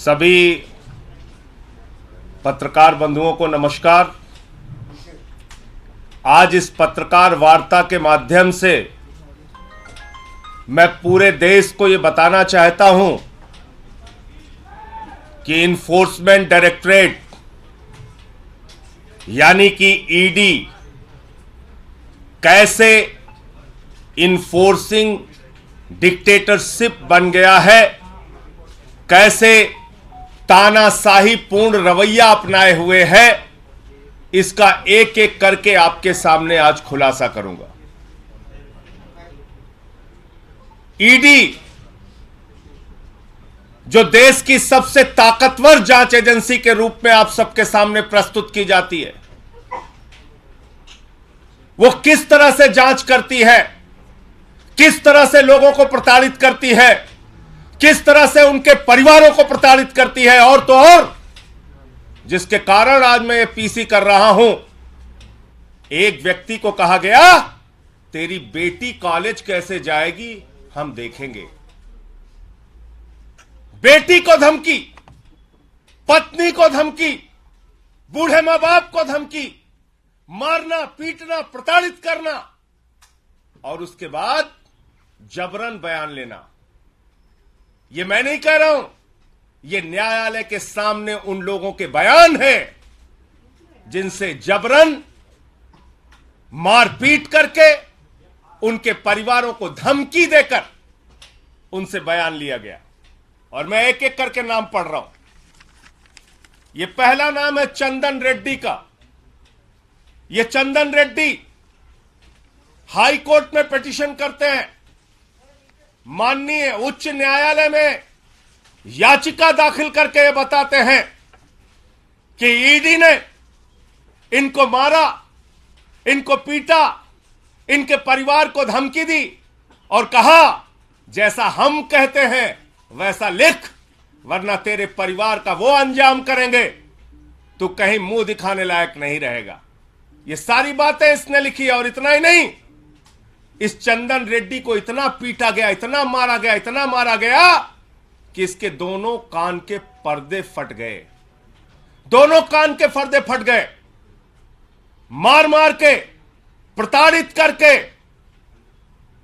सभी पत्रकार बंधुओं को नमस्कार। आज इस पत्रकार वार्ता के माध्यम से मैं पूरे देश को ये बताना चाहता हूं कि इन्फोर्समेंट डायरेक्टरेट यानी कि ईडी कैसे इन्फोर्सिंग डिक्टेटरशिप बन गया है, कैसे तानाशाही पूर्ण रवैया अपनाए हुए है, इसका एक एक करके आपके सामने आज खुलासा करूंगा। ईडी जो देश की सबसे ताकतवर जांच एजेंसी के रूप में आप सबके सामने प्रस्तुत की जाती है, वो किस तरह से जांच करती है, किस तरह से लोगों को प्रताड़ित करती है, किस तरह से उनके परिवारों को प्रताड़ित करती है, और तो और जिसके कारण आज मैं ये पीसी कर रहा हूं। एक व्यक्ति को कहा गया, तेरी बेटी कॉलेज कैसे जाएगी हम देखेंगे। बेटी को धमकी, पत्नी को धमकी, बूढ़े मां बाप को धमकी, मारना, पीटना, प्रताड़ित करना, और उसके बाद जबरन बयान लेना। यह मैं नहीं कह रहा हूं, यह न्यायालय के सामने उन लोगों के बयान हैं जिनसे जबरन मारपीट करके उनके परिवारों को धमकी देकर उनसे बयान लिया गया। और मैं एक एक करके नाम पढ़ रहा हूं। यह पहला नाम है चंदन रेड्डी का। यह चंदन रेड्डी हाई कोर्ट में पिटीशन करते हैं, माननीय उच्च न्यायालय में याचिका दाखिल करके ये बताते हैं कि ईडी ने इनको मारा, इनको पीटा, इनके परिवार को धमकी दी और कहा जैसा हम कहते हैं वैसा लिख, वरना तेरे परिवार का वो अंजाम करेंगे तो कहीं मुंह दिखाने लायक नहीं रहेगा। ये सारी बातें इसने लिखी। और इतना ही नहीं, इस चंदन रेड्डी को इतना पीटा गया, इतना मारा गया, इतना मारा गया कि इसके दोनों कान के पर्दे फट गए। दोनों कान के पर्दे फट गए। मार मार के, प्रताड़ित करके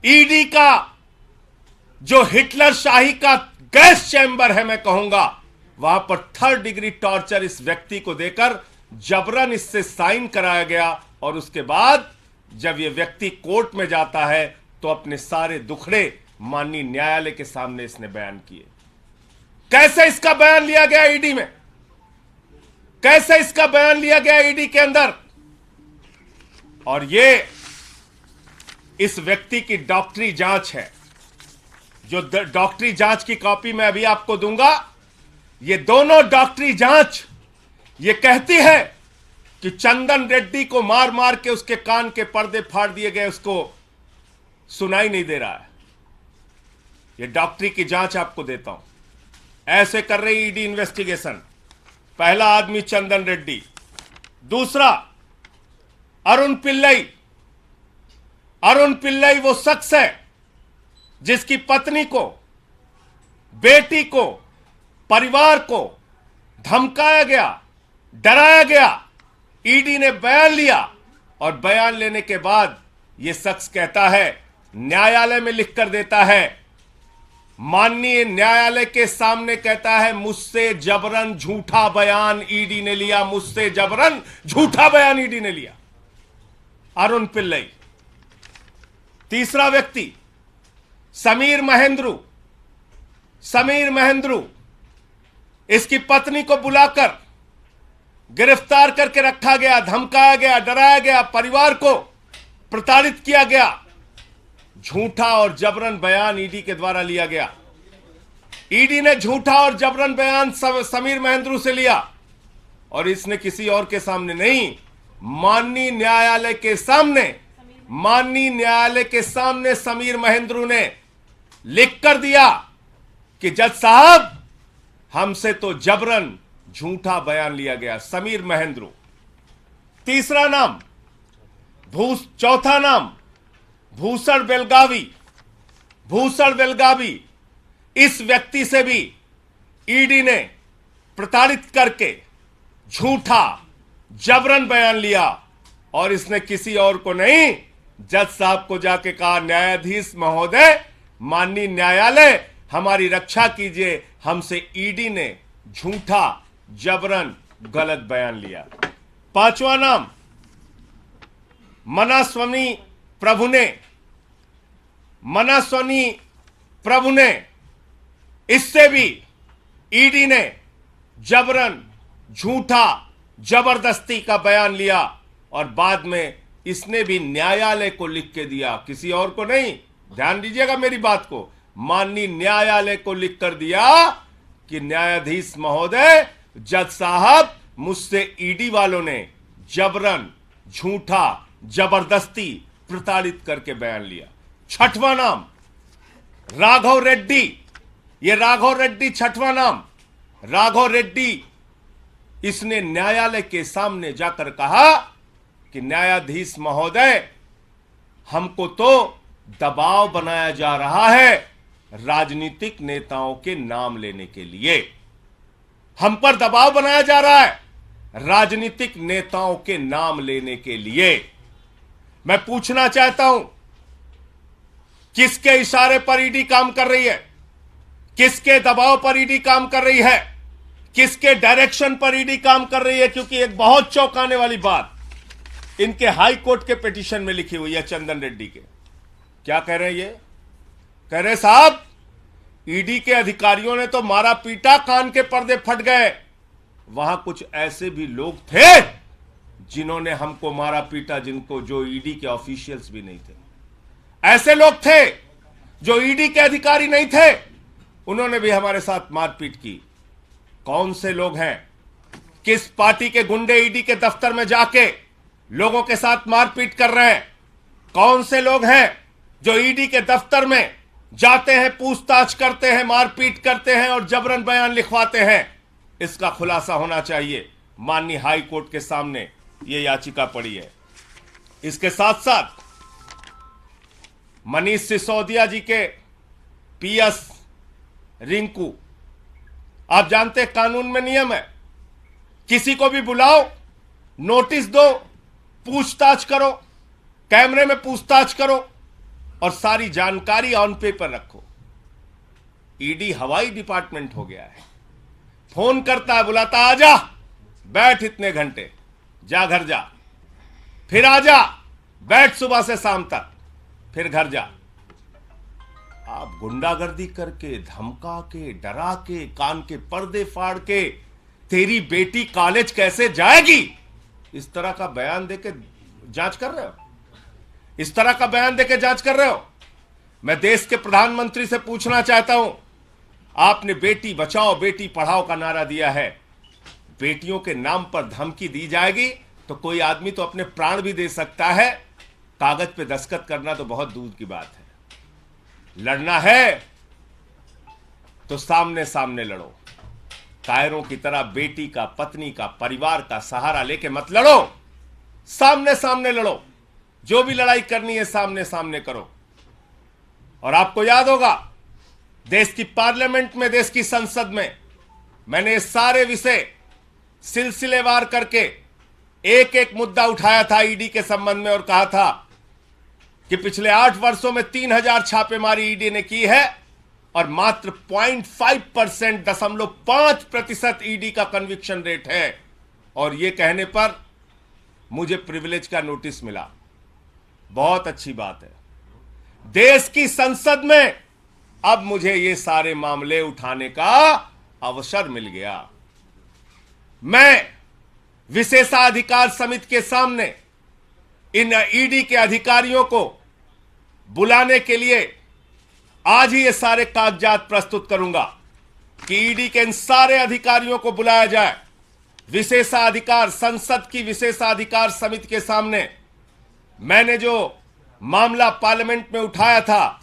ईडी का जो हिटलर शाही का गैस चैंबर है, मैं कहूंगा, वहां पर 3rd डिग्री टॉर्चर इस व्यक्ति को देकर जबरन इससे साइन कराया गया। और उसके बाद जब यह व्यक्ति कोर्ट में जाता है तो अपने सारे दुखड़े माननीय न्यायालय के सामने इसने बयान किए। कैसे इसका बयान लिया गया ईडी में, कैसे इसका बयान लिया गया ईडी के अंदर। और ये इस व्यक्ति की डॉक्टरी जांच है, जो डॉक्टरी जांच की कॉपी मैं अभी आपको दूंगा। ये दोनों डॉक्टरी जांच ये कहती है कि चंदन रेड्डी को मार मार के उसके कान के पर्दे फाड़ दिए गए, उसको सुनाई नहीं दे रहा है। ये डॉक्टरी की जांच आपको देता हूं। ऐसे कर रही ईडी इन्वेस्टिगेशन। पहला आदमी चंदन रेड्डी, दूसरा अरुण पिल्लई। अरुण पिल्लई वो शख्स है जिसकी पत्नी को, बेटी को, परिवार को धमकाया गया, डराया गया। ईडी ने बयान लिया और बयान लेने के बाद यह शख्स कहता है, न्यायालय में लिखकर देता है, माननीय न्यायालय के सामने कहता है, मुझसे जबरन झूठा बयान ईडी ने लिया, मुझसे जबरन झूठा बयान ईडी ने लिया। अरुण पिल्लई। तीसरा व्यक्ति समीर महेंद्रू। समीर महेंद्रू, इसकी पत्नी को बुलाकर गिरफ्तार करके रखा गया, धमकाया गया, डराया गया, परिवार को प्रताड़ित किया गया। झूठा और जबरन बयान ईडी के द्वारा लिया गया। ईडी ने झूठा और जबरन बयान समीर महेंद्रू से लिया और इसने किसी और के सामने नहीं, माननीय न्यायालय के सामने, माननीय न्यायालय के सामने समीर महेंद्रू ने लिख कर दिया कि जज साहब, हमसे तो जबरन झूठा बयान लिया गया। समीर महेंद्रू। तीसरा नाम चौथा नाम भूषण बेलगावी। भूषण बेलगावी, इस व्यक्ति से भी ईडी ने प्रताड़ित करके झूठा जबरन बयान लिया और इसने किसी और को नहीं, जज साहब को जाके कहा, न्यायाधीश महोदय, माननीय न्यायालय, हमारी रक्षा कीजिए, हमसे ईडी ने झूठा जबरन गलत बयान लिया। पांचवा नाम मनास्वामी प्रभु ने, इससे भी ईडी ने जबरन झूठा जबरदस्ती का बयान लिया और बाद में इसने भी न्यायालय को लिख के दिया, किसी और को नहीं, ध्यान दीजिएगा मेरी बात को, माननीय न्यायालय को लिख कर दिया कि न्यायाधीश महोदय, जज साहब, मुझसे ईडी वालों ने जबरन झूठा जबरदस्ती प्रताड़ित करके बयान लिया। छठवां नाम राघव रेड्डी, ये राघव रेड्डी छठवां नाम, राघव रेड्डी, इसने न्यायालय के सामने जाकर कहा कि न्यायाधीश महोदय, हमको तो दबाव बनाया जा रहा है राजनीतिक नेताओं के नाम लेने के लिए, हम पर दबाव बनाया जा रहा है राजनीतिक नेताओं के नाम लेने के लिए। मैं पूछना चाहता हूं, किसके इशारे पर ईडी काम कर रही है? किसके दबाव पर ईडी काम कर रही है? किसके डायरेक्शन पर ईडी काम कर रही है? क्योंकि एक बहुत चौंकाने वाली बात इनके हाई कोर्ट के पिटीशन में लिखी हुई है, चंदन रेड्डी के। क्या कह रहे हैं ये? कह रहे साहब, ईडी के अधिकारियों ने तो मारा पीटा, कान के पर्दे फट गए, वहां कुछ ऐसे भी लोग थे जिन्होंने हमको मारा पीटा, जिनको जो ईडी के ऑफिशियल्स भी नहीं थे। ऐसे लोग थे जो ईडी के अधिकारी नहीं थे, उन्होंने भी हमारे साथ मारपीट की। कौन से लोग हैं? किस पार्टी के गुंडे ईडी के दफ्तर में जाके लोगों के साथ मारपीट कर रहे हैं? कौन से लोग हैं जो ईडी के दफ्तर में जाते हैं, पूछताछ करते हैं, मारपीट करते हैं और जबरन बयान लिखवाते हैं? इसका खुलासा होना चाहिए। माननीय हाई कोर्ट के सामने यह याचिका पड़ी है। इसके साथ साथ मनीष सिसोदिया जी के पीएस रिंकू, आप जानते हैं कानून में नियम है, किसी को भी बुलाओ, नोटिस दो, पूछताछ करो, कैमरे में पूछताछ करो और सारी जानकारी ऑन पेपर रखो। ईडी हवाई डिपार्टमेंट हो गया है। फोन करता है, बुलाता, आजा, बैठ इतने घंटे, जा घर जा, फिर आजा, बैठ सुबह से शाम तक, फिर घर जा। आप गुंडागर्दी करके, धमका के, डरा के, कान के पर्दे फाड़ के, तेरी बेटी कॉलेज कैसे जाएगी, इस तरह का बयान देके जांच कर रहे हो? इस तरह का बयान देके जांच कर रहे हो? मैं देश के प्रधानमंत्री से पूछना चाहता हूं, आपने बेटी बचाओ बेटी पढ़ाओ का नारा दिया है, बेटियों के नाम पर धमकी दी जाएगी तो कोई आदमी तो अपने प्राण भी दे सकता है, कागज पे दस्तखत करना तो बहुत दूर की बात है। लड़ना है तो सामने सामने लड़ो, कायरों की तरह बेटी का, पत्नी का, परिवार का सहारा लेके मत लड़ो, सामने सामने लड़ो। जो भी लड़ाई करनी है सामने सामने करो। और आपको याद होगा, देश की पार्लियामेंट में, देश की संसद में मैंने ये सारे विषय सिलसिलेवार करके एक एक मुद्दा उठाया था ईडी के संबंध में और कहा था कि पिछले 8 वर्षों में 3000 छापेमारी ईडी ने की है और मात्र 0.5% ईडी का कन्विक्शन रेट है। और यह कहने पर मुझे प्रिविलेज का नोटिस मिला। बहुत अच्छी बात है। देश की संसद में अब मुझे ये सारे मामले उठाने का अवसर मिल गया। मैं विशेषाधिकार समिति के सामने इन ईडी के अधिकारियों को बुलाने के लिए आज ही ये सारे कागजात प्रस्तुत करूंगा कि ईडी के इन सारे अधिकारियों को बुलाया जाए। विशेषाधिकार, संसद की विशेषाधिकार समिति के सामने मैंने जो मामला पार्लियामेंट में उठाया था,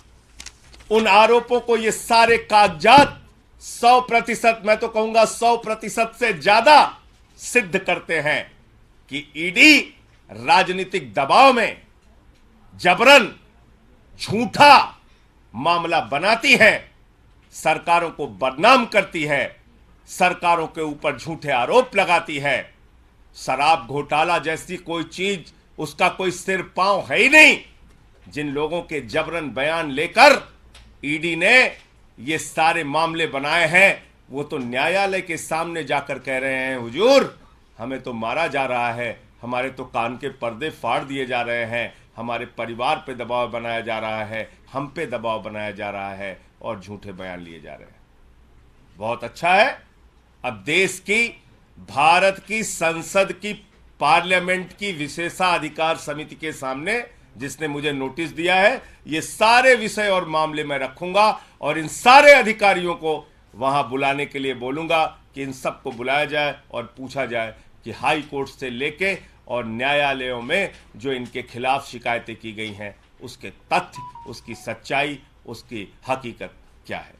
उन आरोपों को ये सारे कागजात 100%, मैं तो कहूंगा 100% से ज्यादा सिद्ध करते हैं कि ईडी राजनीतिक दबाव में जबरन झूठा मामला बनाती है, सरकारों को बदनाम करती है सरकारों के ऊपर झूठे आरोप लगाती है। शराब घोटाला जैसी कोई चीज, उसका कोई सिर पांव है ही नहीं। जिन लोगों के जबरन बयान लेकर ईडी ने ये सारे मामले बनाए हैं, वो तो न्यायालय के सामने जाकर कह रहे हैं, हुजूर हमें तो मारा जा रहा है, हमारे तो कान के पर्दे फाड़ दिए जा रहे हैं, हमारे परिवार पे दबाव बनाया जा रहा है, हम पे दबाव बनाया जा रहा है और झूठे बयान लिए जा रहे हैं। बहुत अच्छा है, अब देश की, भारत की संसद की, पार्लियामेंट की विशेषाधिकार समिति के सामने जिसने मुझे नोटिस दिया है, ये सारे विषय और मामले मैं रखूंगा और इन सारे अधिकारियों को वहां बुलाने के लिए बोलूंगा कि इन सबको बुलाया जाए और पूछा जाए कि हाई कोर्ट से लेके और न्यायालयों में जो इनके खिलाफ शिकायतें की गई हैं, उसके तथ्य, उसकी सच्चाई, उसकी हकीकत क्या है।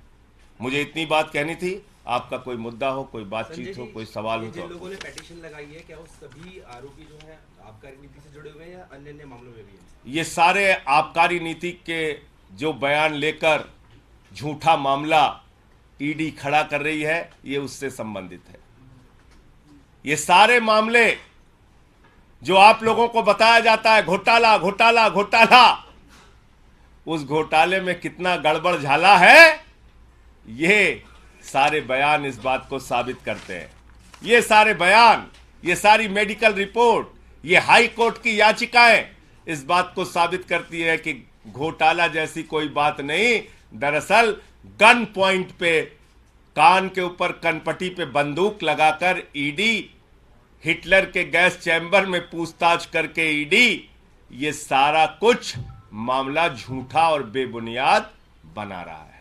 मुझे इतनी बात कहनी थी। आपका कोई मुद्दा हो, कोई बातचीत हो, कोई सवाल हो, जिन लोगों ने पेटिशन लगाई है, क्या वो सभी आरोपी जो हैं आबकारी नीति से जुड़े हुए हैं या अन्य अन्य मामलों में भी हैं? ये सारे आबकारी नीति के जो बयान लेकर झूठा मामला ईडी खड़ा कर रही है, ये उससे संबंधित है। ये सारे मामले जो आप लोगों को बताया जाता है, घोटाला घोटाला घोटाला, उस घोटाले में कितना गड़बड़ झाला है, ये सारे बयान इस बात को साबित करते हैं। ये सारे बयान, ये सारी मेडिकल रिपोर्ट, ये हाई कोर्ट की याचिकाएं इस बात को साबित करती है कि घोटाला जैसी कोई बात नहीं। दरअसल गन पॉइंट पे, कान के ऊपर कनपट्टी पे बंदूक लगाकर ईडी, हिटलर के गैस चैम्बर में पूछताछ करके ईडी, ये सारा कुछ मामला झूठा और बेबुनियाद बना रहा है।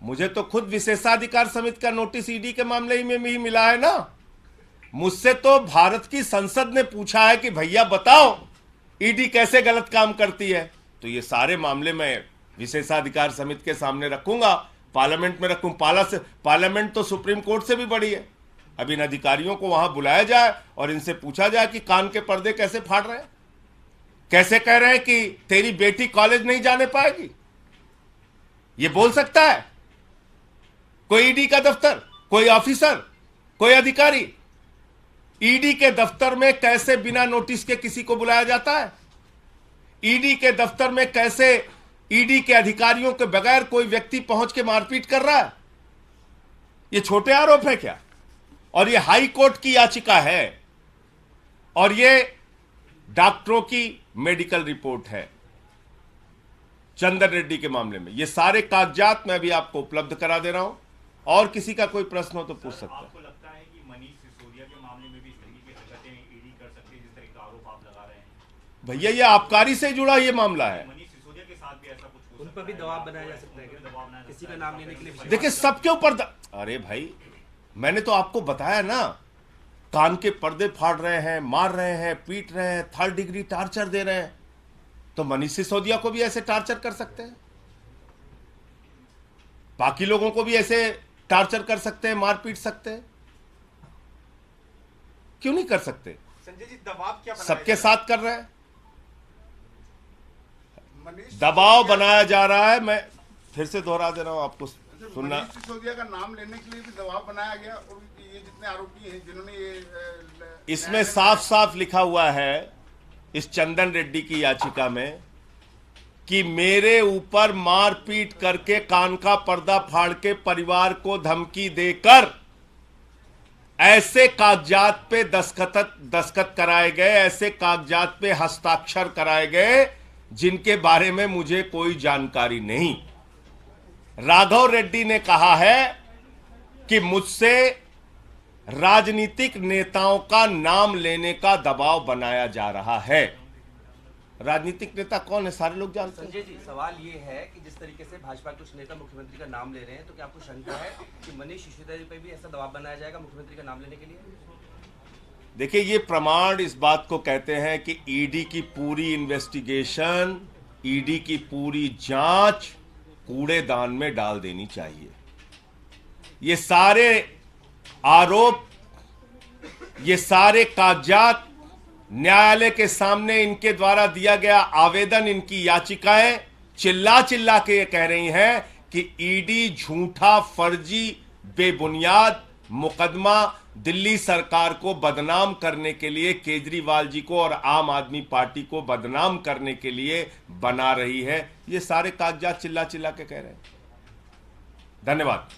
मुझे तो खुद विशेषाधिकार समिति का नोटिस ईडी के मामले में ही मिला है ना। मुझसे तो भारत की संसद ने पूछा है कि भैया बताओ ईडी कैसे गलत काम करती है, तो ये सारे मामले मैं विशेषाधिकार समिति के सामने रखूंगा, पार्लियामेंट में रखूं। पार्लियामेंट तो सुप्रीम कोर्ट से भी बड़ी है। अब इन अधिकारियों को वहां बुलाया जाए और इनसे पूछा जाए कि कान के पर्दे कैसे फाड़ रहे हैं, कैसे कह रहे हैं कि तेरी बेटी कॉलेज नहीं जाने पाएगी। ये बोल सकता है कोई ईडी का दफ्तर, कोई ऑफिसर, कोई अधिकारी? ईडी के दफ्तर में कैसे बिना नोटिस के किसी को बुलाया जाता है? ईडी के दफ्तर में कैसे ईडी के अधिकारियों के बगैर कोई व्यक्ति पहुंच के मारपीट कर रहा है? ये छोटे आरोप है क्या? और ये हाई कोर्ट की याचिका है और ये डॉक्टरों की मेडिकल रिपोर्ट है चंदन रेड्डी के मामले में। ये सारे कागजात मैं अभी आपको उपलब्ध करा दे रहा हूं, और किसी का कोई प्रश्न हो तो पूछ सकता है। आपको लगता है कि मनीष सिसोदिया के मामले में भी इस तरीके की हरकतें ईडी कर सकती है जिस तरह का आरोप आप लगा रहे हैं? भैया ये आबकारी से जुड़ा ये मामला है। मनीष सिसोदिया के साथ भी ऐसा कुछ उन पर भी दबाव बनाया जा सकता है क्या? किसी का नाम लेने के लिए देखिए सबके ऊपर अरे भाई मैंने तो आपको बताया ना, कान के पर्दे फाड़ रहे हैं, मार रहे हैं, पीट रहे हैं, 3rd डिग्री टार्चर दे रहे हैं, तो मनीष सिसोदिया को भी ऐसे टार्चर कर सकते हैं, बाकी लोगों को भी ऐसे टार्चर कर सकते हैं, मार पीट सकते हैं, क्यों नहीं कर सकते? संजय जी दबाव क्या सबके साथ कर रहे हैं, दबाव बनाया जा रहा है। मैं फिर से दोहरा दे रहा हूं आपको सुनना। मनीष सिसोदिया का नाम लेने के लिए भी दबाव बनाया गया और ये जितने आरोपी हैं जिन्होंने ये इसमें साफ साफ लिखा हुआ है इस चंदन रेड्डी की याचिका में कि मेरे ऊपर मारपीट करके, कान का पर्दा फाड़ के, परिवार को धमकी देकर ऐसे कागजात पे दस्तखत कराए गए, ऐसे कागजात पे हस्ताक्षर कराए गए जिनके बारे में मुझे कोई जानकारी नहीं। राघव रेड्डी ने कहा है कि मुझसे राजनीतिक नेताओं का नाम लेने का दबाव बनाया जा रहा है। राजनीतिक नेता कौन है सारे लोग जानते हैं। संजय जी सवाल ये है कि जिस तरीके से भाजपा के कुछ नेता मुख्यमंत्री का नाम ले रहे हैं, तो क्या आपको शंका है कि मनीष सिसोदिया पर भी ऐसा दबाव बनाया जाएगा मुख्यमंत्री का नाम लेने के लिए? देखिए ये प्रमाण इस बात को कहते हैं कि ईडी की पूरी इन्वेस्टिगेशन, ईडी की पूरी जांच कूड़ेदान में डाल देनी चाहिए। ये सारे आरोप, ये सारे कागजात, न्यायालय के सामने इनके द्वारा दिया गया आवेदन, इनकी याचिकाएं चिल्ला चिल्ला के ये कह रही हैं कि ईडी झूठा, फर्जी, बेबुनियाद मुकदमा दिल्ली सरकार को बदनाम करने के लिए, केजरीवाल जी को और आम आदमी पार्टी को बदनाम करने के लिए बना रही है। ये सारे कागजात चिल्ला चिल्ला के कह रहे हैं। धन्यवाद।